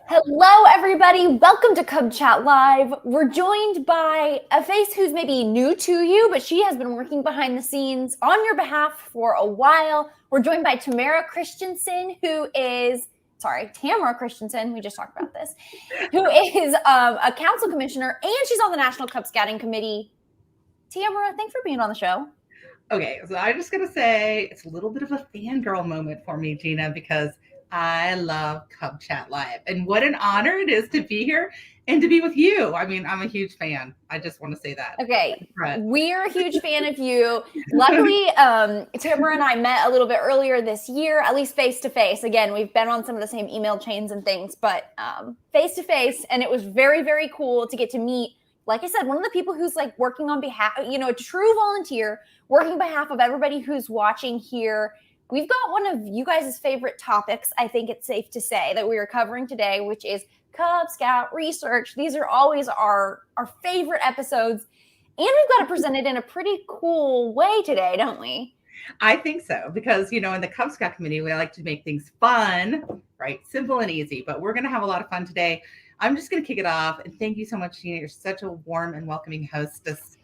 Hello, everybody. Welcome to Cub Chat Live. We're joined by a face who's maybe new to you, but she has been working behind the scenes on your behalf for a while. We're joined by Tamara Christensen, Tamara Christensen, we just talked about this, who is a council commissioner, and she's on the National Cub Scouting Committee. Tamara, thanks for being on the show. Okay, so I'm just going to say it's a little bit of a fangirl moment for me, Gina, because I love Cub Chat Live. And what an honor it is to be here and to be with you. I mean, I'm a huge fan. I just want to say that. Okay, we're a huge fan of you. Luckily, Tamara and I met a little bit earlier this year, at least face-to-face. Again, we've been on some of the same email chains and things, but face-to-face, and it was very, very cool to get to meet, like I said, one of the people who's like working on behalf, a true volunteer, working on behalf of everybody who's watching here. We've got one of you guys' favorite topics, I think it's safe to say, that we are covering today, which is Cub Scout research. These are always our favorite episodes, and we've got it presented in a pretty cool way today, don't we? I think so, because, in the Cub Scout committee, we like to make things fun, right? Simple and easy, but we're going to have a lot of fun today. I'm just going to kick it off, and thank you so much, Gina. You're such a warm and welcoming hostess.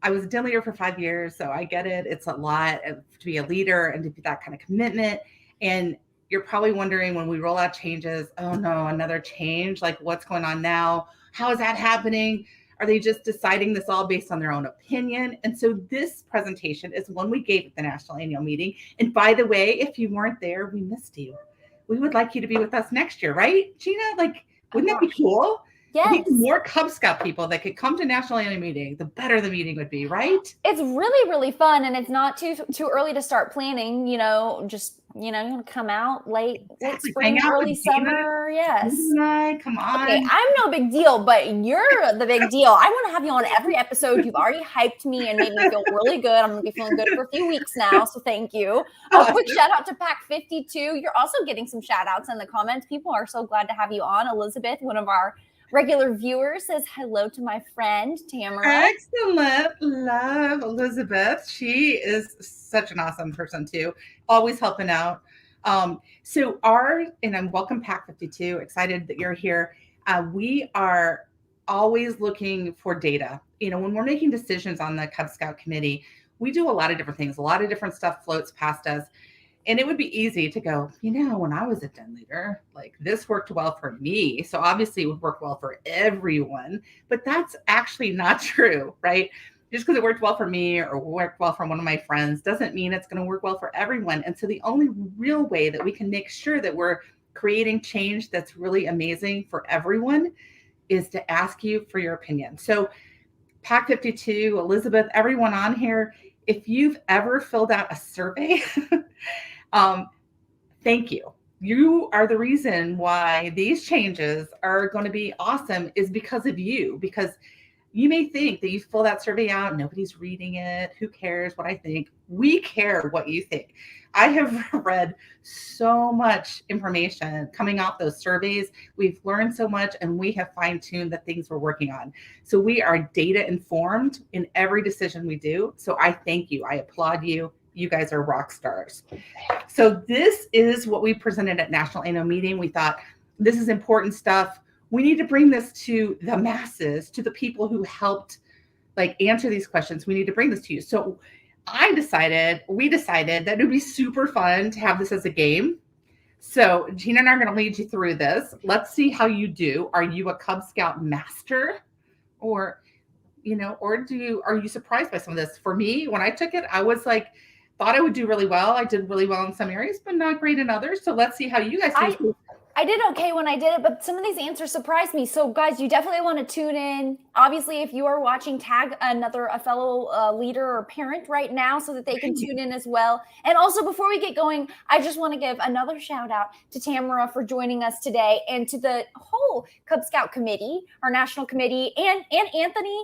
I was a den leader for 5 years, so I get it. It's a lot to be a leader and to be that kind of commitment. And you're probably wondering, when we roll out changes, oh no, another change, like what's going on now? How is that happening? Are they just deciding this all based on their own opinion? And so this presentation is one we gave at the National Annual Meeting. And by the way, if you weren't there, we missed you. We would like you to be with us next year, right, Gina? Like, wouldn't that be cool? Yes. The more Cub Scout people that could come to National Annual Meeting, the better the meeting would be, right? It's really, really fun, and it's not too early to start planning. You come out late spring, early summer. Yes. Come on. Okay, I'm no big deal, but you're the big deal. I want to have you on every episode. You've already hyped me and made me feel really good. I'm going to be feeling good for a few weeks now, so thank you. A quick shout out to Pack 52. You're also getting some shout outs in the comments. People are so glad to have you on. Elizabeth, one of our regular viewers, says hello to my friend Tamara. Excellent. Love Elizabeth. She is such an awesome person too. Always helping out. And I'm welcome Pack 52. Excited that you're here. We are always looking for data. When we're making decisions on the Cub Scout committee, we do a lot of different things. A lot of different stuff floats past us. And it would be easy to go, when I was a den leader, like this worked well for me. So obviously it would work well for everyone, but that's actually not true, right? Just because it worked well for me or worked well for one of my friends doesn't mean it's going to work well for everyone. And so the only real way that we can make sure that we're creating change that's really amazing for everyone is to ask you for your opinion. So Pack 52, Elizabeth, everyone on here, if you've ever filled out a survey, thank you. You are the reason why these changes are going to be awesome, is because of you. Because you may think that you fill that survey out, nobody's reading it. Who cares what I think? We care what you think. I have read so much information coming off those surveys. We've learned so much, and we have fine-tuned the things we're working on. So we are data informed in every decision we do. So I thank you. I applaud you. You guys are rock stars. So this is what we presented at National Annual Meeting. We thought, this is important stuff. We need to bring this to the masses, to the people who helped answer these questions. We need to bring this to you. So we decided that it would be super fun to have this as a game. So Gina and I are going to lead you through this. Let's see how you do. Are you a Cub Scout master? Or are you surprised by some of this? For me, when I took it, I was thought I would do really well. I did really well in some areas, but not great in others. So let's see how you guys do. I did okay when I did it, but some of these answers surprised me. So guys, you definitely want to tune in. Obviously, if you are watching, tag a fellow leader or parent right now so that they can tune in as well. And also, before we get going, I just want to give another shout out to Tamara for joining us today, and to the whole Cub Scout committee, our national committee, and Anthony.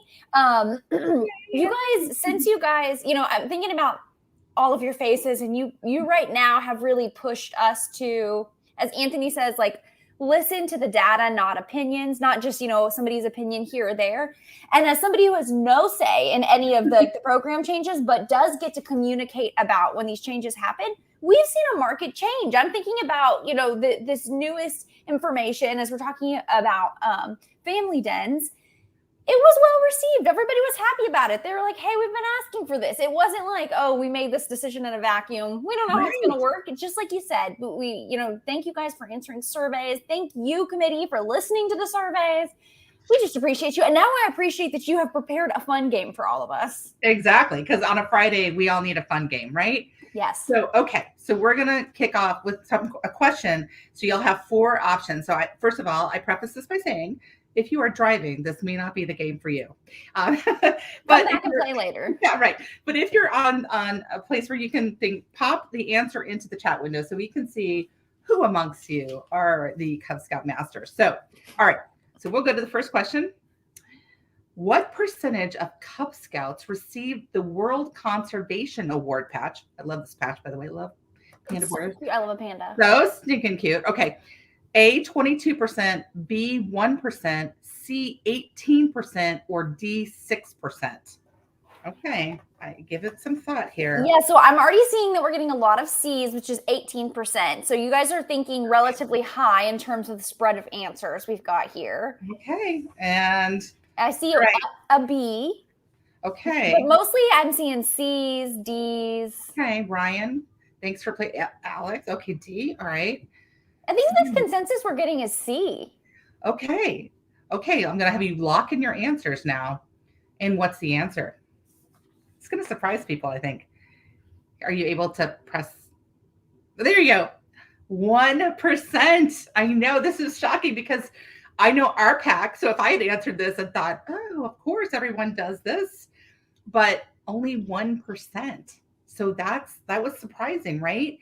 You guys, I'm thinking about all of your faces, and you right now have really pushed us to, as Anthony says, listen to the data, not opinions, not just, somebody's opinion here or there. And as somebody who has no say in any of the program changes, but does get to communicate about when these changes happen, we've seen a market change. I'm thinking about, this newest information as we're talking about family dens. It was well received. Everybody was happy about it. They were like, hey, we've been asking for this. It wasn't like, oh, we made this decision in a vacuum. We don't know how it's going to work. It's just like you said, but thank you guys for answering surveys. Thank you, committee, for listening to the surveys. We just appreciate you. And now I appreciate that you have prepared a fun game for all of us. Exactly. Because on a Friday, we all need a fun game, right? Yes. So, okay. So we're going to kick off with a question. So you'll have 4 options. So first of all, I preface this by saying, if you are driving, this may not be the game for you. But come back and play later. Yeah, right. But if you're on a place where you can pop the answer into the chat window so we can see who amongst you are the Cub Scout masters. So, all right. So we'll go to the first question. What percentage of Cub Scouts received the World Conservation Award patch? I love this patch, by the way. I love panda bears. I love a panda. So stinking cute. Okay. A, 22%, B, 1%, C, 18%, or D, 6%. Okay, I give it some thought here. Yeah, so I'm already seeing that we're getting a lot of C's, which is 18%. So you guys are thinking relatively high in terms of the spread of answers we've got here. Okay, and I see a B. Okay. But mostly I'm seeing C's, D's. Okay, Ryan, thanks for playing. Alex, okay, D, all right. I think this consensus we're getting is C. Okay, I'm going to have you lock in your answers now. And what's the answer? It's going to surprise people, I think. Are you able to press? There you go. 1%. I know this is shocking because I know our pack. So if I had answered this and thought, oh, of course everyone does this, but only 1%. So that was surprising, right?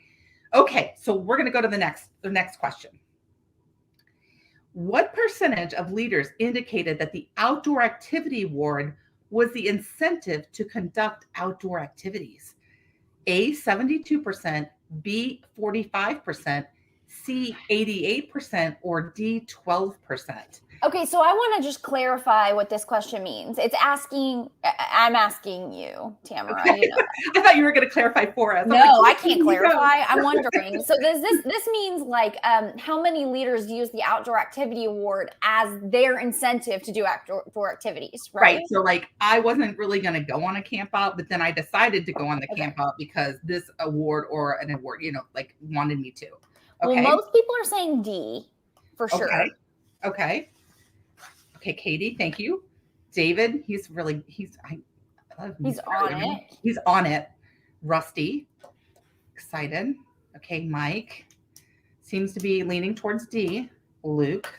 Okay, so we're going to go to the next question. What percentage of leaders indicated that the Outdoor Activity Award was the incentive to conduct outdoor activities? A, 72%, B, 45%, C, 88%, or D, 12%? Okay, so I want to just clarify what this question means. I'm asking you, Tamara. Okay. You know that. I thought you were going to clarify for us. No, I can't clarify. I'm wondering. So this means like how many leaders use the Outdoor Activity Award as their incentive to do outdoor activities, right? Right. So like I wasn't really going to go on a camp out, but then I decided to go on the camp out because this award or an award, wanted me to. Okay. Well, most people are saying D for sure. Okay. Okay, Katie, thank you. David, he's on it. He's on it. Rusty, excited. Okay, Mike seems to be leaning towards D. Luke.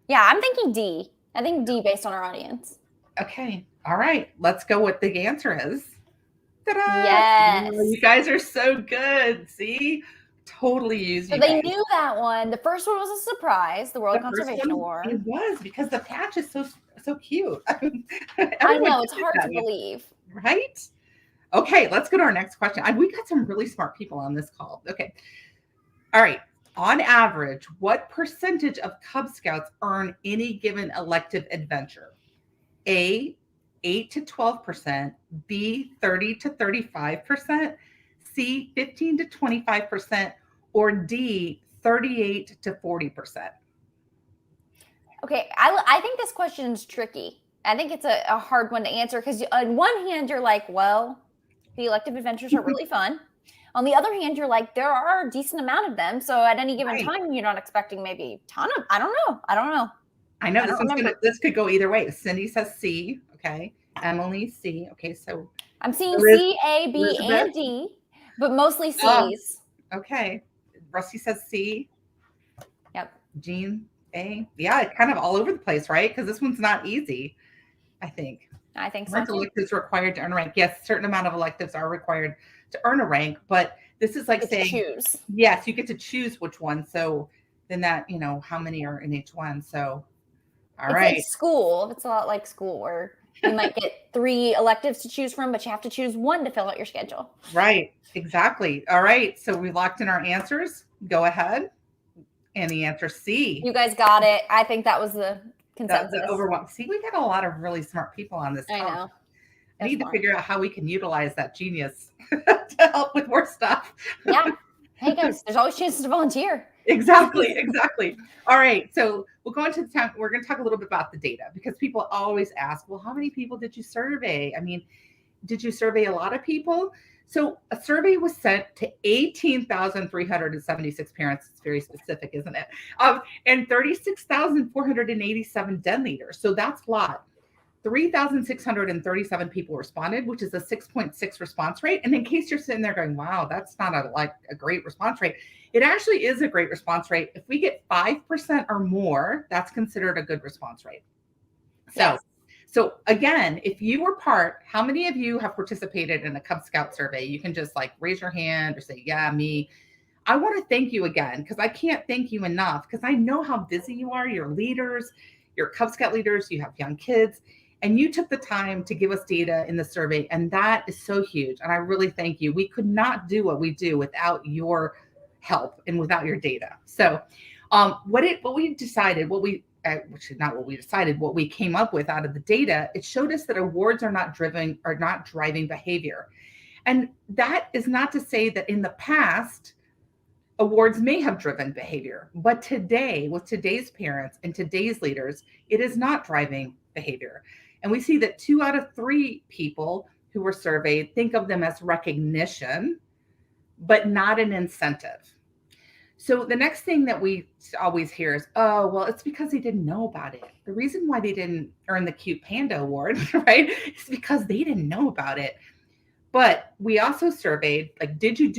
Yeah, I'm thinking D. I think D based on our audience. Okay, all right. Let's go what the answer is. Ta-da! Yes. Oh, you guys are so good. See? Totally used. So they knew that one. The first one was a surprise, the World Conservation Award. It was because the patch is so cute. I know, it's hard to believe. Right? Okay, let's go to our next question. We got some really smart people on this call. Okay. All right. On average, what percentage of Cub Scouts earn any given elective adventure? A, 8 to 12%, B, 30 to 35%, C, 15 to 25%, or D, 38 to 40%. Okay, I think this question is tricky. I think it's a hard one to answer because on one hand, you're like, well, the elective adventures are really fun. On the other hand, you're like, there are a decent amount of them. So at any given time, you're not expecting maybe a ton of, I don't know. I know this could go either way. Cindy says C. Okay. Emily, C. Okay. So I'm seeing C, A, B, Elizabeth, and D, but mostly C's. Okay. Rusty says C. Yep. Jean, A. Yeah, it's kind of all over the place, right? Because this one's not easy, I think. I think so. Electives required to earn a rank. Yes, a certain amount of electives are required to earn a rank, but this is like saying choose. Yes, you get to choose which one. So then that, how many are in each one. So it's like school. It's a lot like school where you might get 3 electives to choose from, but you have to choose one to fill out your schedule. Right. Exactly. All right. So we locked in our answers. Go ahead. And the answer C. You guys got it. I think that was the consensus. The overwhelm. See, we got a lot of really smart people on this call. I know. We need to figure out how we can utilize that genius to help with more stuff. Yeah. Hey guys, there's always chances to volunteer. Exactly. All right. So we'll go into the time. We're going to talk a little bit about the data because people always ask, well, how many people did you survey? I mean, did you survey a lot of people? So a survey was sent to 18,376 parents. It's very specific, isn't it? And 36,487 den leaders. So that's a lot. 3,637 people responded, which is a 6.6 response rate. And in case you're sitting there going, wow, that's not a great response rate. It actually is a great response rate. If we get 5% or more, that's considered a good response rate. So again, if you were part, how many of you have participated in a Cub Scout survey? You can just raise your hand or say, yeah, me. I want to thank you again, because I can't thank you enough, because I know how busy you are. You're leaders, you're Cub Scout leaders, you have young kids, and you took the time to give us data in the survey. And that is so huge. And I really thank you. We could not do what we do without your help and without your data. So what we decided, what we came up with out of the data, it showed us that awards are not driving behavior. And that is not to say that in the past, awards may have driven behavior, but today, with today's parents and today's leaders, it is not driving behavior. And we see that 2 out of 3 people who were surveyed think of them as recognition, but not an incentive. So the next thing that we always hear is, oh, well, it's because they didn't know about it. The reason why they didn't earn the Cute Panda Award, right, is because they didn't know about it. But we also surveyed, did you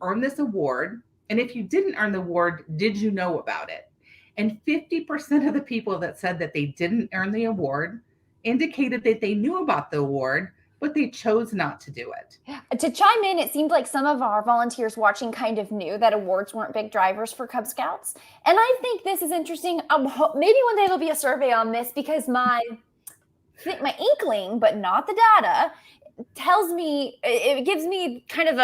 earn this award? And if you didn't earn the award, did you know about it? And 50% of the people that said that they didn't earn the award indicated that they knew about the award, but they chose not to do it. To chime in, it seemed like some of our volunteers watching kind of knew that awards weren't big drivers for Cub Scouts. And I think this is interesting. Maybe one day there'll be a survey on this, because my inkling, but not the data, tells me, it gives me kind of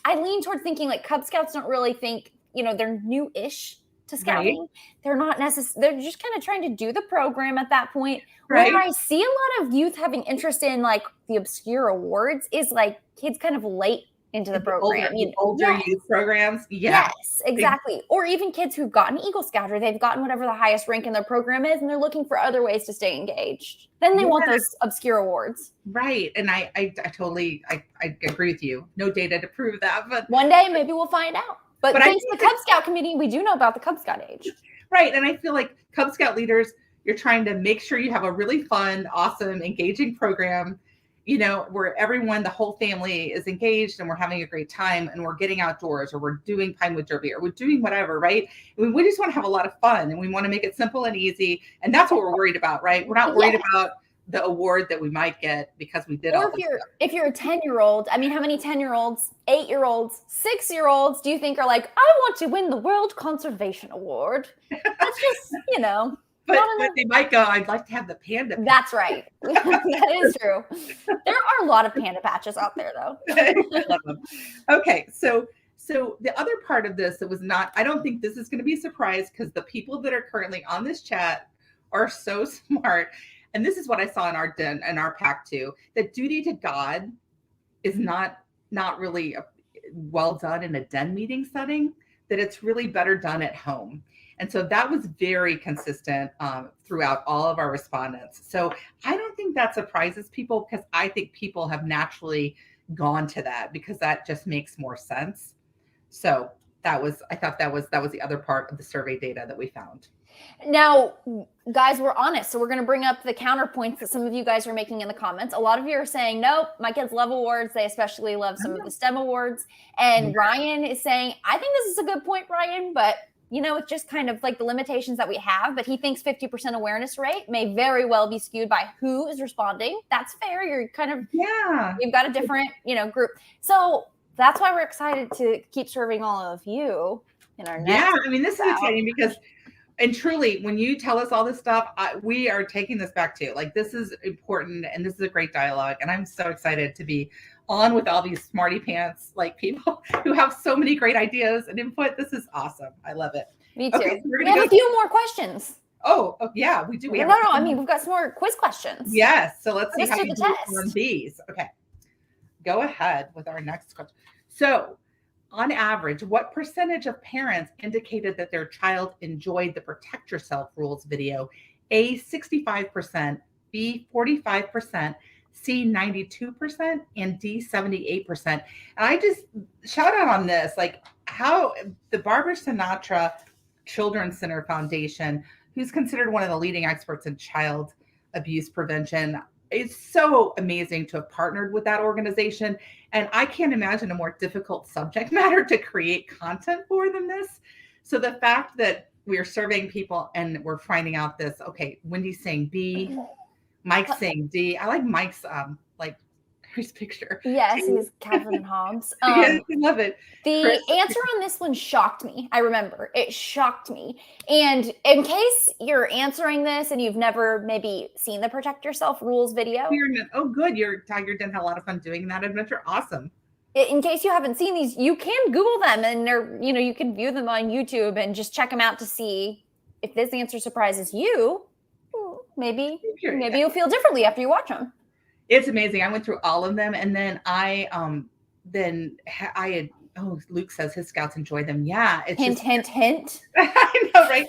I lean towards thinking Cub Scouts don't really think, they're new-ish to scouting. Right. They're not necessarily, they're just kind of trying to do the program at that point. Right. Where I see a lot of youth having interest in the obscure awards is kids kind of late into the program. Older youth programs. Yeah. Yes, exactly. Or even kids who've gotten Eagle Scout, or they've gotten whatever the highest rank in their program is, and they're looking for other ways to stay engaged. Then they want those obscure awards. Right. And I totally agree with you. No data to prove that, but one day maybe we'll find out. But thanks to the Cub Scout committee, we do know about the Cub Scout age. Right. And I feel like Cub Scout leaders, you're trying to make sure you have a really fun, awesome, engaging program, where everyone, the whole family is engaged and we're having a great time and we're getting outdoors, or we're doing Pinewood Derby, or we're doing whatever, right? We just want to have a lot of fun, and we want to make it simple and easy. And that's what we're worried about, right? We're not worried about the award that we might get because we did all this stuff. If you're a 10-year-old, I mean, how many 10-year-olds, 8-year-olds, 6-year-olds do you think are I want to win the World Conservation Award? That's just, But they might go, I'd like to have the panda patch. That's right. That is true. There are a lot of panda patches out there, though. I love them. Okay, so the other part of this that was not, I don't think this is going to be a surprise, because the people that are currently on this chat are so smart. And this is what I saw in our pack too, that duty to God is not really well done in a den meeting setting, that it's really better done at home. And so that was very consistent throughout all of our respondents. So I don't think that surprises people, because I think people have naturally gone to that, because that just makes more sense. So I thought that was the other part of the survey data that we found. Now, guys, we're honest. So we're going to bring up the counterpoints that some of you guys are making in the comments. A lot of you are saying, nope, my kids love awards. They especially love some of the STEM awards. And Ryan is saying, I think this is a good point, Ryan, but it's just kind of the limitations that we have. But he thinks 50% awareness rate may very well be skewed by who is responding. That's fair. You're kind of, you've got a different, group. So that's why we're excited to keep serving all of you in our next. Yeah, I mean, this is exciting because, and truly, when you tell us all this stuff, we are taking this back too. This is important, and this is a great dialogue. And I'm so excited to be on with all these smarty pants, people who have so many great ideas and input. This is awesome. I love it. Me too. Okay, so we have a few more questions. Yeah, we do. We have No, I mean, we've got some more quiz questions. Yes. So let's see Let's how do you the do test. on these. Okay. Go ahead with our next question. So, on average, what percentage of parents indicated that their child enjoyed the Protect Yourself Rules video? A, 65%, B, 45%, C, 92%, and D, 78%. And I just shout out on this, like how the Barbara Sinatra Children's Center Foundation, who's considered one of the leading experts in child abuse prevention, it's so amazing to have partnered with that organization. And I can't imagine a more difficult subject matter to create content for than this. So the fact that we're surveying people and we're finding out this, okay, Wendy's saying B, Mike's saying D. I like Mike's like here's a picture. Yes, he's Calvin and Hobbes. Yes, I love it. The Chris, answer on this one shocked me. I remember it shocked me. And in case you're answering this and you've never maybe seen the Protect Yourself Rules video, oh, good. Your Tiger Den had a lot of fun doing that adventure. Awesome. In case you haven't seen these, you can Google them and they're, you can view them on YouTube and just check them out to see if this answer surprises you. Maybe you'll feel differently after you watch them. It's amazing. I went through all of them, and then Luke says his scouts enjoy them. Yeah, it's hint. I know, right?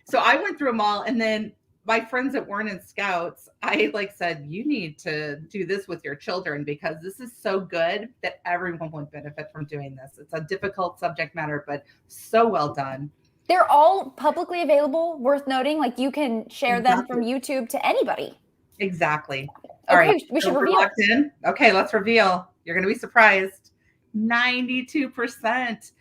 So I went through them all, and then my friends that weren't in scouts, I said, you need to do this with your children because this is so good that everyone would benefit from doing this. It's a difficult subject matter, but so well done. They're all publicly available, worth noting. Like you can share them from YouTube to anybody. Exactly. All okay, right. we should reveal. Locked in. Okay, let's reveal. You're going to be surprised. 92%.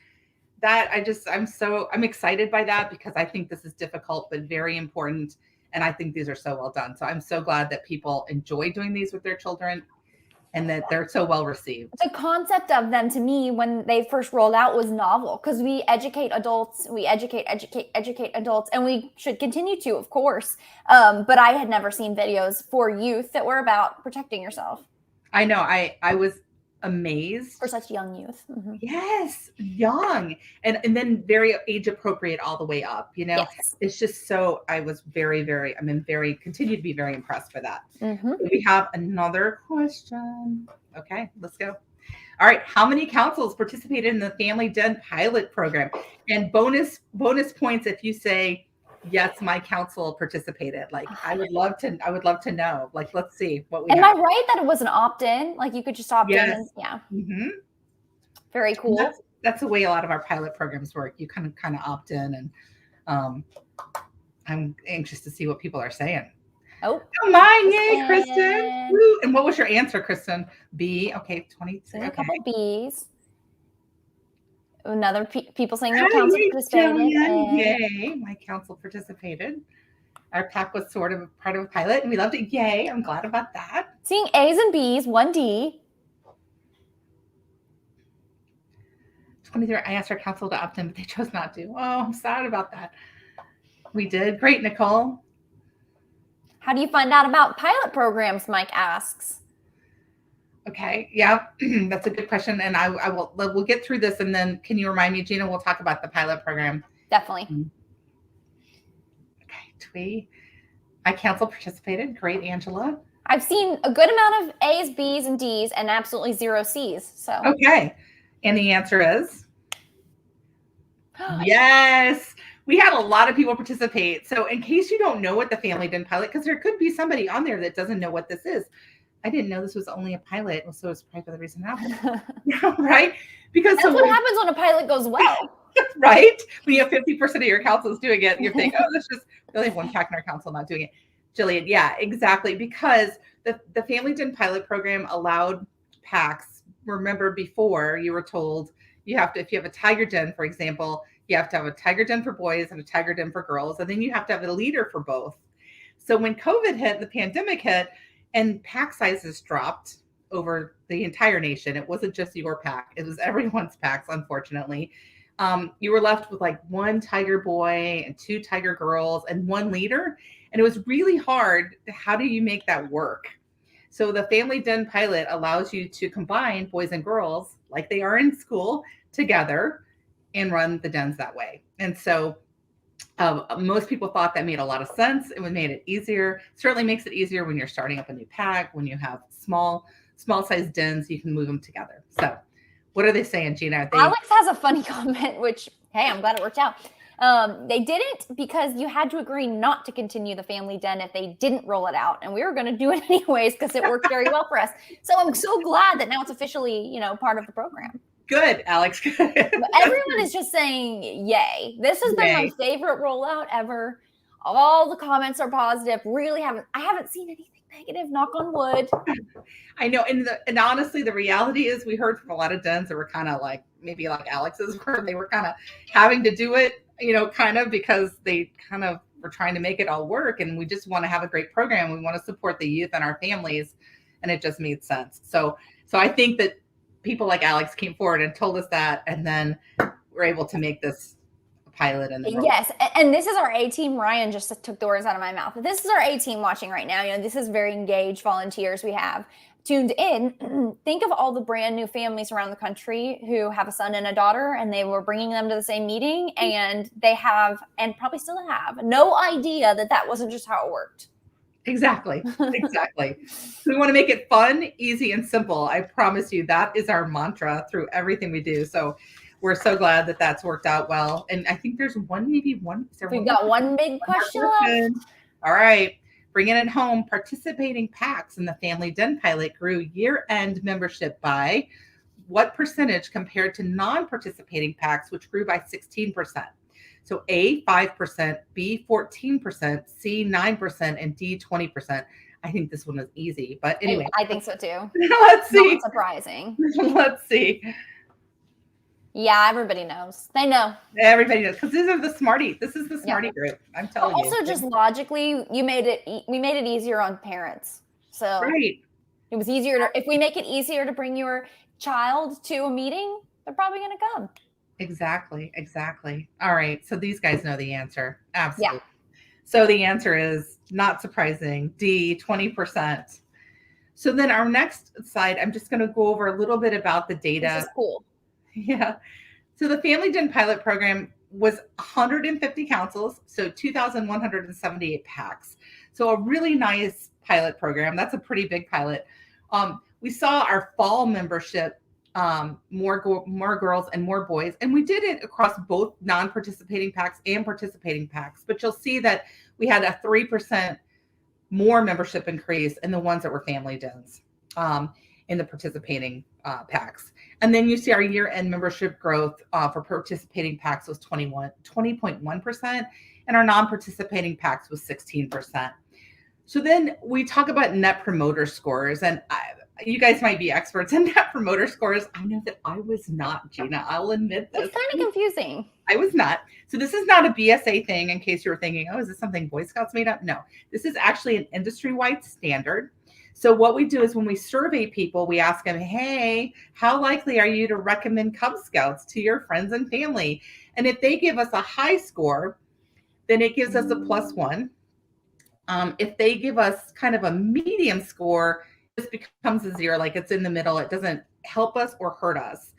I'm excited by that because I think this is difficult but very important. And I think these are so well done. So I'm so glad that people enjoy doing these with their children and that they're so well received. The concept of them to me when they first rolled out was novel because we educate adults, we educate adults, and we should continue to, of course. But I had never seen videos for youth that were about protecting yourself. I know. I was amazed. For such young youth. Mm-hmm. Yes, young. And then very age appropriate all the way up, Yes. It's just so I was continue to be very impressed by that. Mm-hmm. We have another question. Okay, let's go. All right. How many councils participated in the Family Den pilot program? And bonus points if you say, yes, my council participated. I would love to know. Let's see what we have. Am I right that it was an opt-in? You could just opt in? And, yeah. Mm-hmm. Very cool. That's the way a lot of our pilot programs work. You kind of opt in, and I'm anxious to see what people are saying. Oh, come on, yay, Kristen! Woo. And what was your answer, Kristen? B. Okay, 23. A couple B's. Another people saying their council participated. Yay, my council participated. Our pack was sort of part of a pilot, and we loved it. Yay, I'm glad about that. Seeing A's and B's, 1 D. 23. I asked our council to opt in, but they chose not to. Oh, I'm sad about that. We did. Great, Nicole. How do you find out about pilot programs, Mike asks. Okay. Yeah, that's a good question. And we'll get through this. And then can you remind me, Gina, we'll talk about the pilot program. Definitely. Okay. Twee. My council participated. Great, Angela. I've seen a good amount of A's, B's, and D's and absolutely 0 C's. So. Okay. And the answer is yes. We had a lot of people participate. So in case you don't know what the Family Den pilot, because there could be somebody on there that doesn't know what this is. I didn't know this was only a pilot. So it's probably the reason it happened. Right? Because that's what happens when a pilot goes well. Right? When you have 50% of your councils doing it, you think, oh, that's just really have one pack in our council not doing it. Jillian, yeah, exactly. Because the Family Den pilot program allowed packs. Remember before you were told you have to, if you have a Tiger Den, for example, you have to have a Tiger Den for boys and a Tiger Den for girls. And then you have to have a leader for both. So when COVID hit, the pandemic hit, and pack sizes dropped over the entire nation. It wasn't just your pack. It was everyone's packs, unfortunately. You were left with 1 Tiger boy and 2 Tiger girls and 1 leader. And it was really hard. How do you make that work? So the Family Den pilot allows you to combine boys and girls like they are in school together and run the dens that way. And so Most people thought that made a lot of sense. It would made it easier. Certainly makes it easier when you're starting up a new pack, when you have small sized dens, you can move them together. So what are they saying, Gina? Alex has a funny comment, which, hey, I'm glad it worked out. They didn't because you had to agree not to continue the family den if they didn't roll it out. And we were going to do it anyways because it worked very well for us. So I'm so glad that now it's officially, part of the program. Good, Alex. Good. Everyone is just saying yay. This has been my favorite rollout ever. All the comments are positive. I haven't seen anything negative, knock on wood. I know. And honestly, the reality is we heard from a lot of dens that were kind of like, maybe like Alex's, where they were kind of having to do it, kind of because they kind of were trying to make it all work. And we just want to have a great program. We want to support the youth and our families. And it just made sense. So I think that people like Alex came forward and told us that, and then we're able to make this a pilot. And yes, and this is our A team. Ryan just took the words out of my mouth. This is our A team watching right now. This is very engaged volunteers we have tuned in. Think of all the brand new families around the country who have a son and a daughter, and they were bringing them to the same meeting, and they have, and probably still have, no idea that wasn't just how it worked. Exactly. So we want to make it fun, easy, and simple. I promise you that is our mantra through everything we do. So we're so glad that that's worked out well. And I think there's maybe one. We've got one big question left. All right. Bringing it home. Participating packs in the Family Den pilot grew year-end membership by what percentage compared to non-participating packs, which grew by 16%? So A, 5%, B, 14%, C, 9%, and D, 20%. I think this one was easy, but anyway. I think so too. Let's see. Not surprising. Let's see. Yeah, everybody knows. They know. Everybody knows because these are the smarty. This is the smarty group. I'm telling you. Also, just logically, we made it easier on parents. So right. It was easier if we make it easier to bring your child to a meeting, they're probably going to come. Exactly. All right. So these guys know the answer. Absolutely. Yeah. So the answer is not surprising. D, 20%. So then our next slide, I'm just going to go over a little bit about the data. This is cool. Yeah. So the Family Den pilot program was 150 councils, so 2,178 packs. So a really nice pilot program. That's a pretty big pilot. We saw our fall membership, more girls and more boys, and we did it across both non-participating packs and participating packs. But you'll see that we had a 3% more membership increase in the ones that were family dens in the participating packs. And then you see our year-end membership growth for participating packs was 20.1%, and our non-participating packs was 16%. So then we talk about net promoter scores, and you guys might be experts in net promoter scores. I know that I was not, Gina. I'll admit this. It's kind of confusing. I was not. So this is not a BSA thing, in case you were thinking, oh, is this something Boy Scouts made up? No, this is actually an industry-wide standard. So what we do is when we survey people, we ask them, hey, how likely are you to recommend Cub Scouts to your friends and family? And if they give us a high score, then it gives us a +1. If they give us kind of a medium score, this becomes a 0, like it's in the middle. It doesn't help us or hurt us.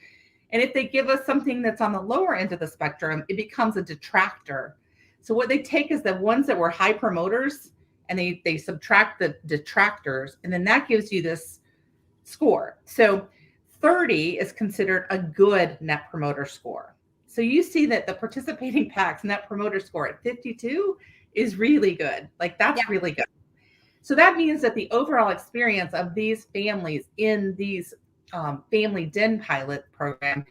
And if they give us something that's on the lower end of the spectrum, it becomes a detractor. So what they take is the ones that were high promoters, and they subtract the detractors, and then that gives you this score. So 30 is considered a good net promoter score. So you see that the participating packs net promoter score at 52 is really good. Like that's really good. So that means that the overall experience of these families in these Family Den pilot program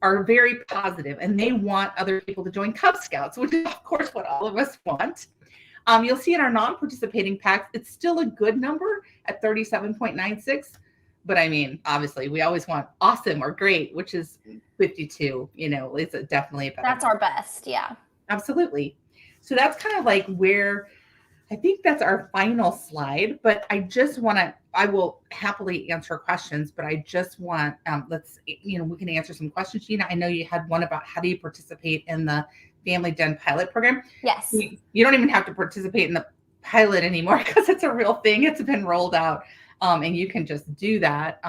are very positive, and they want other people to join Cub Scouts, which is of course what all of us want. You'll see in our non-participating packs, it's still a good number at 37.96. But I mean, obviously, we always want awesome or great, which is 52. It's definitely a better. That's our best. Yeah. Absolutely. So that's kind of like where I think that's our final slide. But I will happily answer questions, but I just want, we can answer some questions. Gina, I know you had one about how do you participate in the Family Den pilot program. Yes. You don't even have to participate in the pilot anymore because it's a real thing. It's been rolled out, and you can just do that.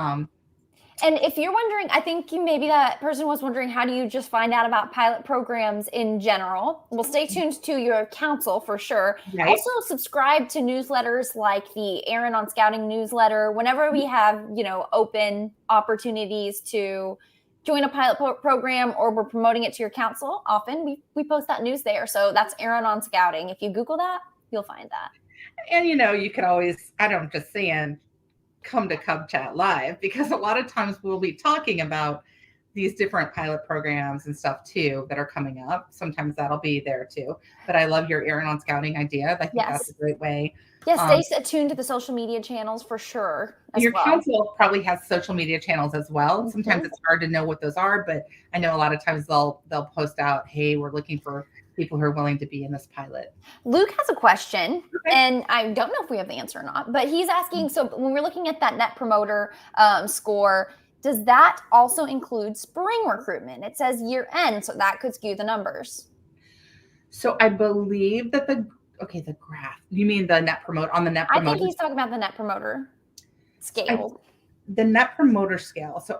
And if you're wondering, I think maybe that person was wondering, how do you just find out about pilot programs in general? Well, stay tuned to your council for sure. Right. Also, subscribe to newsletters like the Aaron on Scouting newsletter. Whenever we have, open opportunities to join a pilot program or we're promoting it to your council, often we post that news there. So that's Aaron on Scouting. If you Google that, you'll find that. And, you can always, I'm just saying, come to Cub Chat Live, because a lot of times we'll be talking about these different pilot programs and stuff too that are coming up. Sometimes that'll be there too. But I love your Aaron on Scouting idea. I think that's a great way. Yes, stay attuned to the social media channels for sure. Your council probably has social media channels as well. Sometimes it's hard to know what those are, but I know a lot of times they'll post out, hey, we're looking for people who are willing to be in this pilot. Luke has a question, and I don't know if we have the answer or not, but he's asking, so when we're looking at that net promoter score, does that also include spring recruitment? It says year end, so that could skew the numbers. So I believe that the graph, you mean the net promote on the net promoter? I think he's talking about the net promoter scale. The net promoter scale. So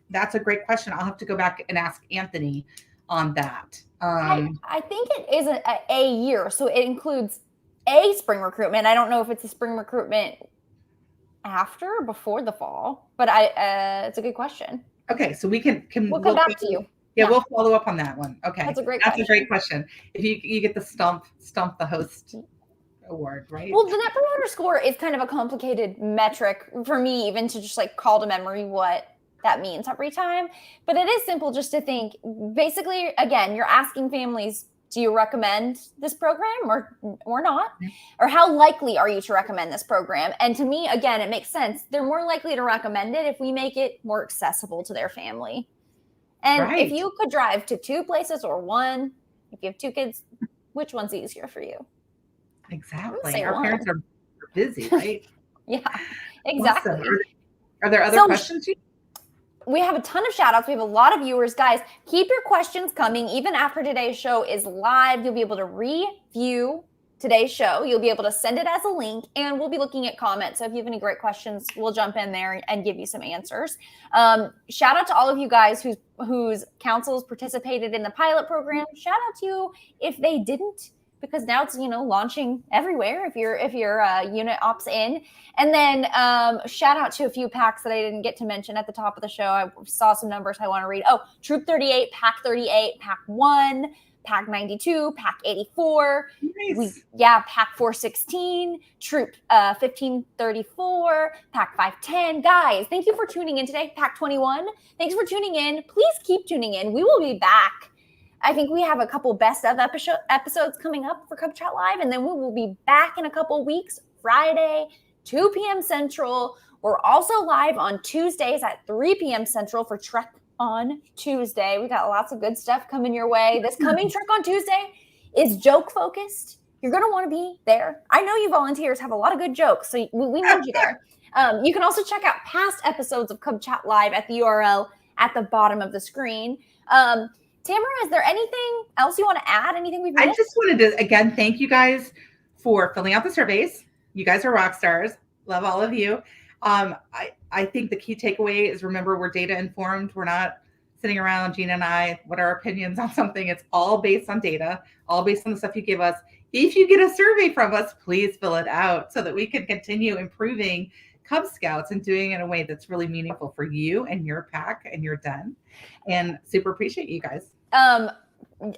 that's a great question. I'll have to go back and ask Anthony on that. I think it is a year, so it includes a spring recruitment. I don't know if it's a spring recruitment after or before the fall, but it's a good question. Okay, so we'll come back to you. Yeah, we'll follow up on that one. Okay, that's a great question. If you get the stump the host award, right? Well, the net promoter score is kind of a complicated metric for me, even to just call to memory what that means every time. But it is simple just to think, basically, again, you're asking families, do you recommend this program or not? Or how likely are you to recommend this program? And to me, again, it makes sense. They're more likely to recommend it if we make it more accessible to their family. And if you could drive to 2 places or 1, if you have 2 kids, which one's easier for you? Exactly. Our parents are busy, right? Yeah, exactly. Awesome. Are there other questions? We have a ton of shout outs. We have a lot of viewers. Guys, keep your questions coming. Even after today's show is live, you'll be able to review today's show. You'll be able to send it as a link, and we'll be looking at comments. So if you have any great questions, we'll jump in there and give you some answers. Shout out to all of you guys whose councils participated in the pilot program. Shout out to you if they didn't, because now it's launching everywhere if your unit opts in. And then shout out to a few packs that I didn't get to mention at the top of the show. I saw some numbers I want to read. Oh, Troop 38, Pack 38, Pack 1, Pack 92, Pack 84. Nice. Pack 416, Troop 1534, Pack 510. Guys, thank you for tuning in today. Pack 21, thanks for tuning in. Please keep tuning in. We will be back. I think we have a couple best of episodes coming up for Cub Chat Live, and then we will be back in a couple weeks, Friday, 2 p.m. Central. We're also live on Tuesdays at 3 p.m. Central for Trek on Tuesday. We got lots of good stuff coming your way. This coming Trek on Tuesday is joke focused. You're going to want to be there. I know you volunteers have a lot of good jokes, so we need you there. You can also check out past episodes of Cub Chat Live at the URL at the bottom of the screen. Tamara, is there anything else you want to add? Anything we've missed? I just wanted to, again, thank you guys for filling out the surveys. You guys are rock stars. Love all of you. I think the key takeaway is, remember, we're data informed. We're not sitting around, Gina and I, what are our opinions on something? It's all based on data, all based on the stuff you give us. If you get a survey from us, please fill it out so that we can continue improving Cub Scouts and doing it in a way that's really meaningful for you and your pack and your den. And super appreciate you guys.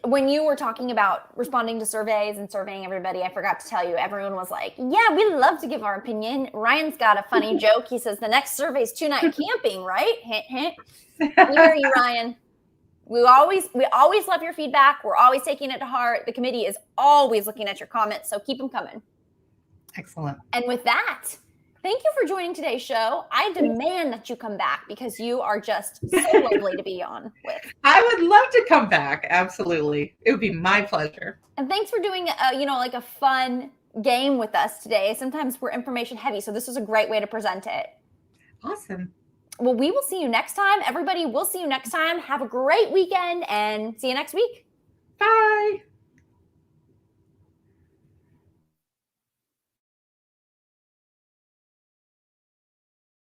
When you were talking about responding to surveys and surveying everybody, I forgot to tell you, everyone was like, yeah, we love to give our opinion. Ryan's got a funny joke. He says the next survey is 2-night camping, right? Hint, hint. We hear you, Ryan. We always love your feedback. We're always taking it to heart. The committee is always looking at your comments, so keep them coming. Excellent. And with that, thank you for joining today's show. I demand that you come back because you are just so lovely to be on with. I would love to come back. Absolutely. It would be my pleasure. And thanks for doing, a fun game with us today. Sometimes we're information heavy, so this was a great way to present it. Awesome. Well, we will see you next time. Everybody, we'll see you next time. Have a great weekend and see you next week. Bye.